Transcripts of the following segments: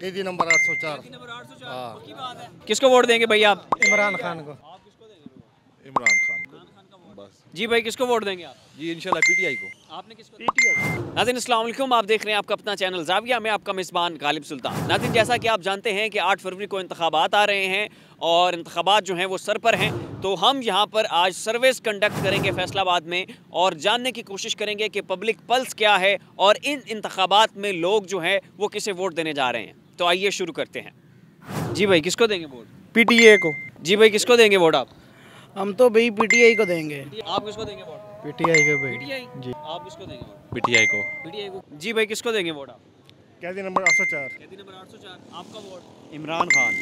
कैदी नंबर 804। हाँ। पक्की बात है। किसको वोट देंगे भाई आप? इमरान खान को। इमरान खान को बस। जी भाई किसको वोट देंगे आप? जी इंशाल्लाह पीटीआई को। आपने किसको? पीटीआई। नाज़रीन अस्सलाम वालेकुम, आप देख रहे हैं आपका अपना चैनल ज़ाविया में आपका मेज़बान गालिब सुल्तान। नाज़रीन जैसा कि आप जानते हैं कि 8 फरवरी को इंतखाबात आ रहे हैं और इंतखाबात जो हैं वो सर पर हैं, तो हम यहाँ पर आज सर्वेस कंडक्ट करेंगे फैसलाबाद में और जानने की कोशिश करेंगे कि पब्लिक पल्स क्या है और इन इंतखाबात में लोग जो हैं वो किसे वोट देने जा रहे हैं। तो आइए शुरू करते हैं। जी भाई किसको देंगे वोट? पीटीए को। जी भाई किसको देंगे वोट आप? हम तो भाई पीटीआई को देंगे। आप किसको देंगे वोट? पीटीआई को भाई। पीटीआई जी। आप किसको देंगे वोट? पीटीआई को। पीटीआई को। जी भाई किसको देंगे वोट आप? कैदी नंबर 804। कैदी नंबर 804। आपका वोट? इमरान खान।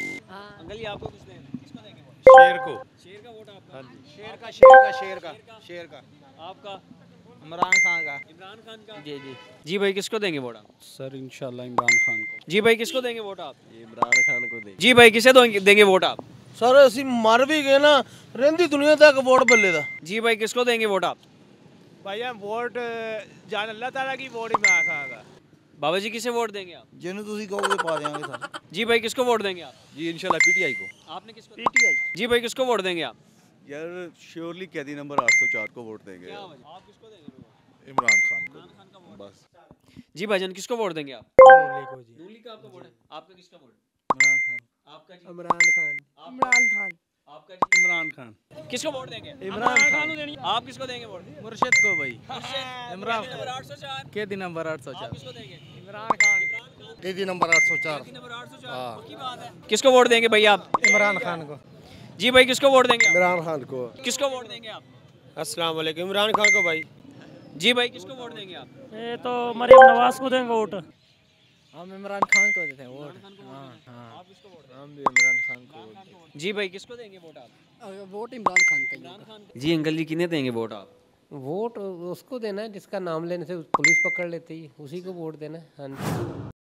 अंकल जी आपको किसको देंगे वोट? शेर को। शेर का वोट आपका? शेर का। आपका? इमरान खान का। इमरान खान का। जी जी। जी भाई किसको देंगे वोट आप? सर इंशाल्लाह इमरान खान को। जी भाई किसको देंगे वोट आप? इमरान खान को देंगे। जी भाई किसे देंगे वोट आप? सर ਅਸੀਂ ਮਰ ਵੀ ਗਏ ਨਾ ਰਹਿੰਦੀ ਦੁਨੀਆ ਤੱਕ ਵੋਟ ਬੱਲੇ ਦਾ। जी भाई किसको देंगे वोट आप? भाई वोट जान अल्लाह ताला की वोट इमरान खान का। बाबा जी किसे वोट देंगे आप? ਜਿਹਨੂੰ ਤੁਸੀਂ ਕਹੋਗੇ ਪਾ ਦਿਆਂਗੇ ਸਰ। जी भाई किसको वोट देंगे आप? जी इंशाल्लाह पीटीआई को। आपने किसको? पीटीआई। जी भाई किसको वोट देंगे आप? यार श्योरली कैदी नंबर 804 को वोट देंगे। क्या वजह? आप किसको देंगे वोट? इमरान खान को। इमरान खान का वोट। बस। जी भाईजान किसको वोट देंगे आप? नूली का आपका वोट है। आपका किसका वोट है? इमरान खान। आपका जी? इमरान खान। इमरान खान। आपका जी? इमरान खान। किसको वोट देंगे? इमरान खान। आप किसको देंगे वोट? मुर्शिद को भाई। इमरान नंबर 804। कैदी नंबर आप 804। किसको देंगे? इमरान खान। कैदी नंबर 804। कैदी नंबर 804। हाँ। पक्की बात है। किसको वोट देंगे भाई आप? इमरान खान को। जी भाई किसको वोट देंगे आप? ਇਮਰਾਨ ਖਾਨ ਕੋ। किसको वोट देंगे आप? अस्सलाम वालेकुम इमरान खान को भाई। जी भाई किसको वोट देंगे आप? ये तो मरियम नवाज को देंगे वोट। हम इमरान खान को देते हैं वोट। आप किसको वोट देंगे? हम भी इमरान खान को। जी भाई किसको देंगे वोट आप? वोट इमरान खान का। इमरान खान को। जी अंकल जी किन्हें देंगे वोट आप? वोट उसको देना है जिसका नाम लेने से पुलिस पकड़ लेती है, उसी को वोट देना है। हाँ जी।